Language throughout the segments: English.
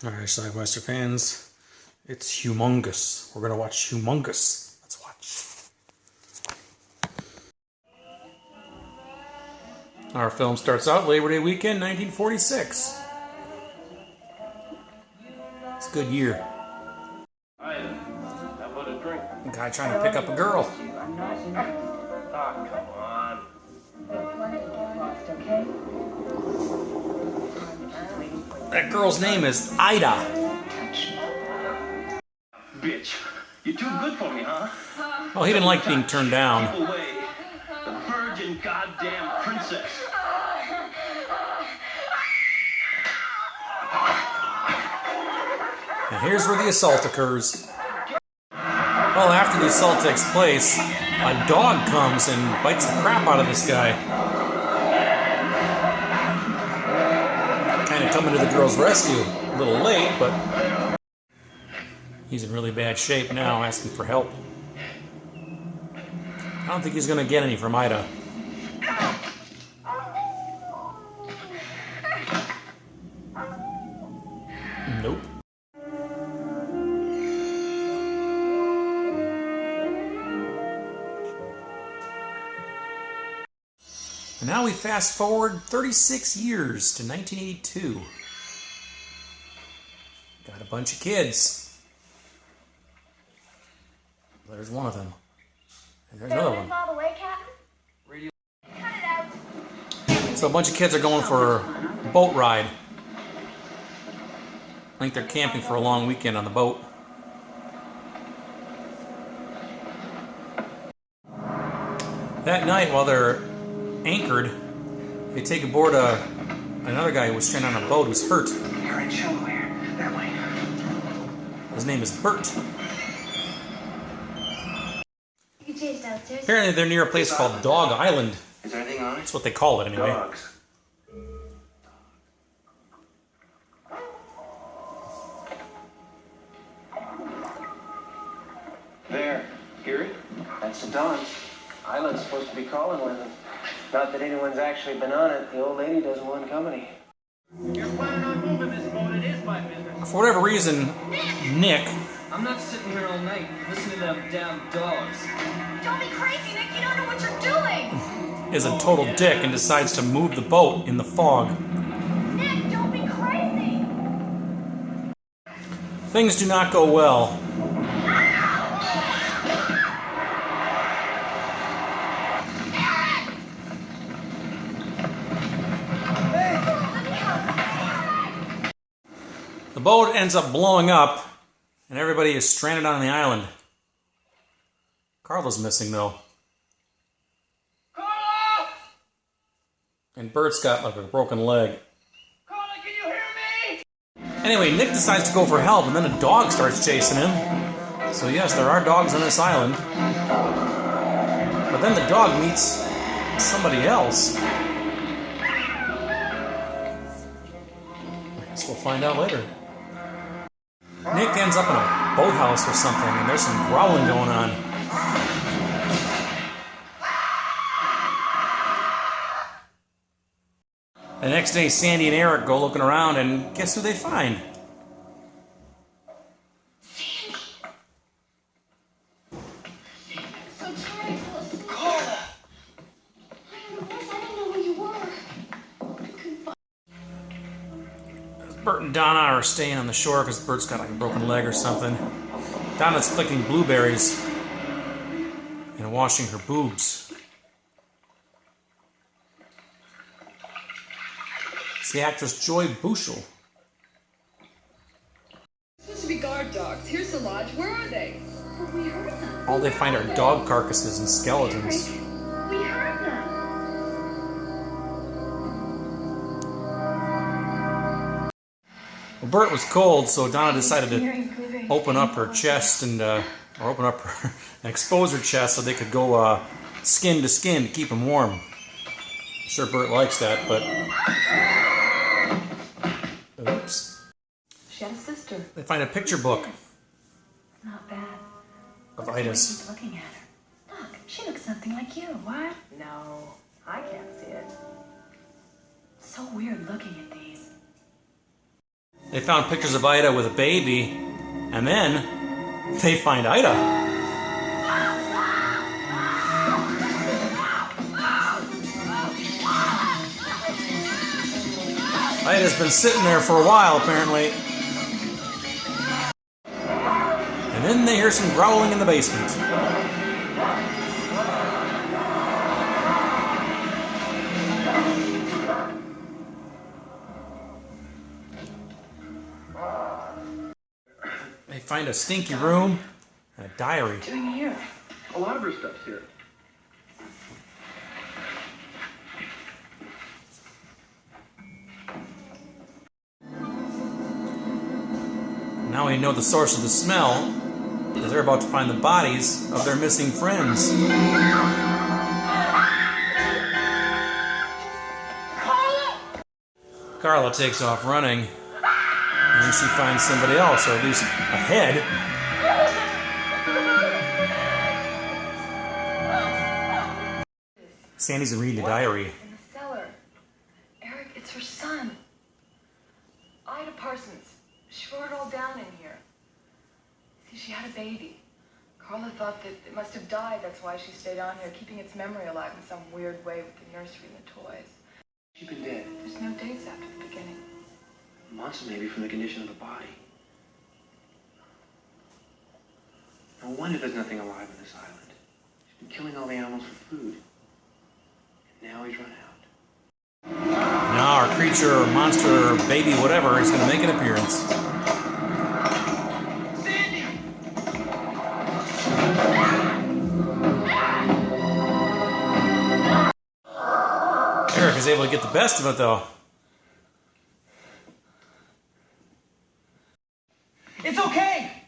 Alright, Schlockmeister fans, it's humongous. We're gonna watch Humongous. Let's watch. Our film starts out Labor Day weekend, 1946. It's a good year. How about a drink? A guy trying to pick up a girl. Oh, come on. That girl's name is Ida. Bitch, you're too good for me, huh? Well, he didn't like being turned down. Keep away. The virgin goddamn princess. And here's where the assault occurs. Well, after the assault takes place, a dog comes and bites the crap out of this guy. Kind of coming to the girl's rescue. A little late, but he's in really bad shape now, asking for help. I don't think he's going to get any from Ida. Nope. And now we fast forward 36 years to 1982. Got a bunch of kids. There's one of them. And there's another one. So a bunch of kids are going for a boat ride. I think they're camping for a long weekend on the boat. That night, while they're anchored, they take aboard another guy who was stranded on a boat who's hurt. You're in trouble here. That way. His name is Bert. Apparently they're near a place called Dog Island. Is there anything on it? That's what they call it anyway. Dogs. There. Hear it? That's the dawn. Island's supposed to be calling with them. Not that anyone's actually been on it. The old lady doesn't want company. You're planning on moving this boat. It is my business. For whatever reason, Nick I'm not sitting here all night listening to them damn dogs. Don't be crazy, Nick. You don't know what you're doing. is a total dick and decides to move the boat in the fog. Nick, don't be crazy. Things do not go well. The boat ends up blowing up, and everybody is stranded on the island. Carla's missing, though. Carla! And Bert's got, like, a broken leg. Carla, can you hear me? Anyway, Nick decides to go for help, and then a dog starts chasing him. So yes, there are dogs on this island. But then the dog meets somebody else. I guess we'll find out later. Nick ends up in a boathouse or something, and there's some growling going on. The next day, Sandy and Eric go looking around, and guess who they find? Bert and Donna are staying on the shore because Bert's got like a broken leg or something. Donna's clicking blueberries and washing her boobs. It's the actress Joy Bushel. Supposed to be guard dogs. Here's the lodge. Where are they? Well, we heard them. All they find are dog carcasses and skeletons. We heard them. Well, Bert was cold, so Donna decided to open up her chest and, or open up her, and expose her chest so they could go skin to skin to keep him warm. I'm sure Bert likes that, but... Oops. She had a sister. They find a picture book Not bad. of Ida's. Keep looking at her. Look, she looks something like you. What? No, I can't see it. So weird looking at these. They found pictures of Ida with a baby, and then they find Ida. Ida's been sitting there for a while, apparently. And then they hear some growling in the basement. They find a stinky room and a diary. What's in here? A lot of her stuff's here. Now we know the source of the smell, because they're about to find the bodies of their missing friends. Carla takes off running, and then she finds somebody else, or at least a head. Sandy's reading the diary. In the cellar. Eric, it's her son. Ida Parsons. She wrote it all down in here. See, she had a baby. Carla thought that it must have died. That's why she stayed on here, keeping its memory alive in some weird way with the nursery and the toys. She's been dead. There's no dates after the beginning. Months maybe from the condition of the body. No wonder there's nothing alive on this island. She's been killing all the animals for food. And now he's run out. Now our creature, or monster, or baby, whatever, is going to make an appearance. Eric is able to get the best of it, though. It's okay!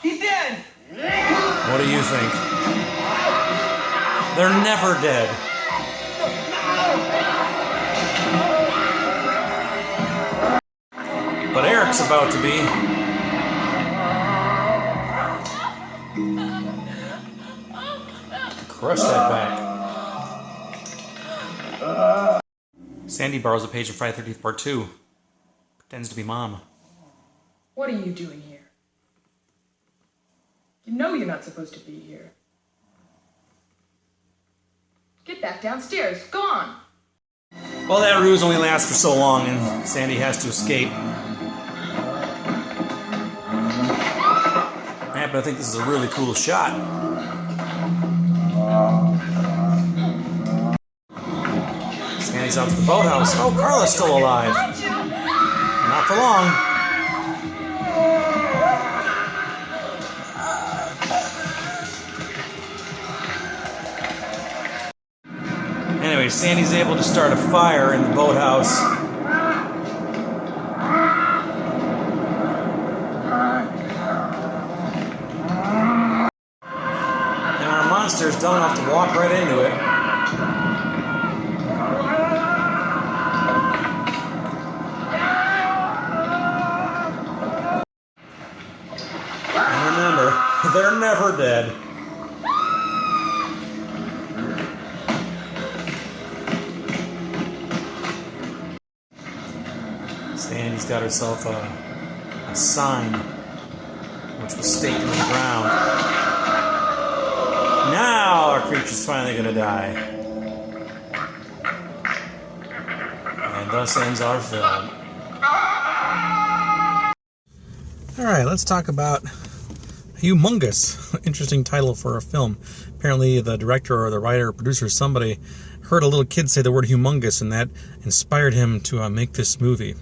He's dead! What do you think? They're never dead. But Eric's about to be. Crush that back. Sandy borrows a page from Friday the 13th Part 2. Pretends to be Mom. What are you doing here? You know you're not supposed to be here. Get back downstairs. Go on. Well, that ruse only lasts for so long, and Sandy has to escape. I happen to think this is a really cool shot. Sandy's out to the boathouse. Oh, Carla's still alive. Not for long. Anyway, Sandy's able to start a fire in the boathouse. And our monster's dumb enough to walk right into it. And remember, they're never dead. Sandy's got herself a sign, which was staked into the ground. Now our creature's finally going to die. And thus ends our film. Alright, let's talk about Humongous. Interesting title for a film. Apparently the director or the writer or producer, somebody heard a little kid say the word humongous, and that inspired him to make this movie.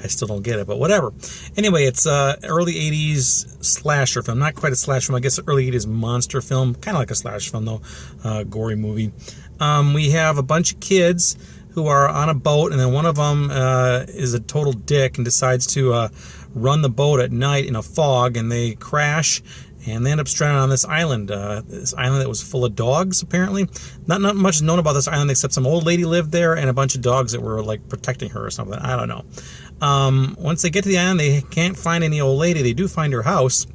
I still don't get it, but whatever. Anyway, it's early 80s slasher film. Not quite a slasher film, I guess early 80s monster film. Kind of like a slasher film, though. Gory movie. We have a bunch of kids who are on a boat, and then one of them is a total dick and decides to run the boat at night in a fog, and they crash, and they end up stranded on this island that was full of dogs, apparently. Not much is known about this island except some old lady lived there and a bunch of dogs that were like protecting her or something. I don't know. Once they get to the island, they can't find any old lady. They do find her house,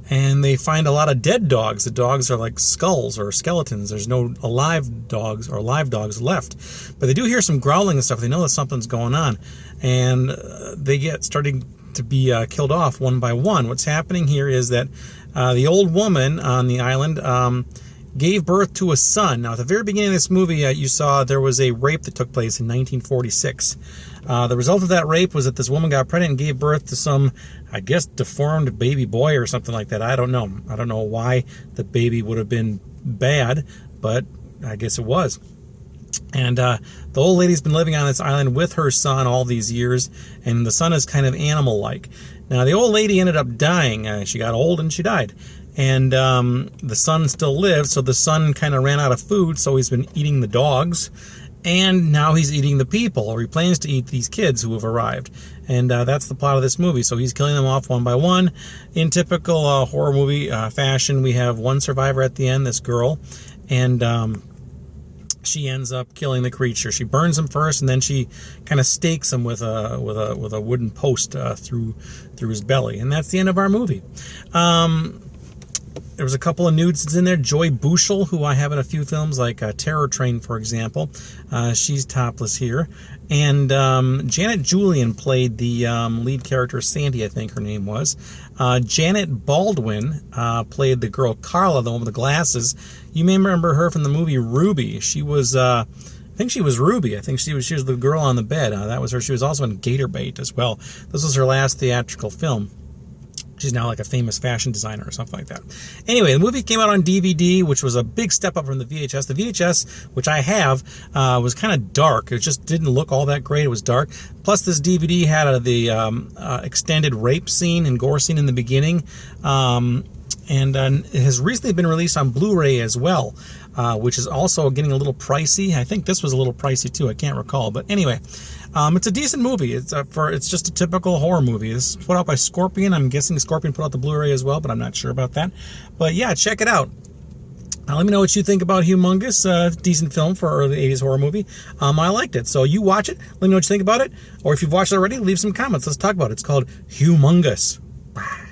and they find a lot of dead dogs. The dogs are like skulls or skeletons. There's no alive dogs or live dogs left. But they do hear some growling and stuff. They know that something's going on. And they get starting to be killed off one by one. What's happening here is that the old woman on the island gave birth to a son. Now, at the very beginning of this movie, you saw there was a rape that took place in 1946. The result of that rape was that this woman got pregnant and gave birth to some, I guess, deformed baby boy or something like that. I don't know. I don't know why the baby would have been bad, but I guess it was. And the old lady's been living on this island with her son all these years, and the son is kind of animal-like. Now, the old lady ended up dying. She got old and she died. And the son still lives, so the son kind of ran out of food, so he's been eating the dogs. And now he's eating the people, or he plans to eat these kids who have arrived. And that's the plot of this movie. So he's killing them off one by one. In typical horror movie fashion, we have one survivor at the end, this girl. And she ends up killing the creature. She burns him first, and then she kind of stakes him with a wooden post through his belly. And that's the end of our movie. There was a couple of nudes in there. Joy Bushel, who I have in a few films, like Terror Train, for example. She's topless here. And Janet Julian played the lead character, Sandy, I think her name was. Janet Baldwin played the girl Carla, the one with the glasses. You may remember her from the movie Ruby. She was, I think she was Ruby. I think she was the girl on the bed. That was her. She was also in Gator Bait as well. This was her last theatrical film. She's now like a famous fashion designer or something like that. Anyway, the movie came out on DVD, which was a big step up from the VHS. The VHS, which I have, was kind of dark. It just didn't look all that great. It was dark. Plus, this DVD had the extended rape scene and gore scene in the beginning. And it has recently been released on Blu-ray as well, which is also getting a little pricey. I think this was a little pricey too. I can't recall. But anyway, it's a decent movie. It's just a typical horror movie. This is put out by Scorpion. I'm guessing Scorpion put out the Blu-ray as well, but I'm not sure about that. But yeah, check it out. Let me know what you think about Humongous. Decent film for an early 80s horror movie. I liked it. So you watch it. Let me know what you think about it. Or if you've watched it already, leave some comments. Let's talk about it. It's called Humongous. Bye.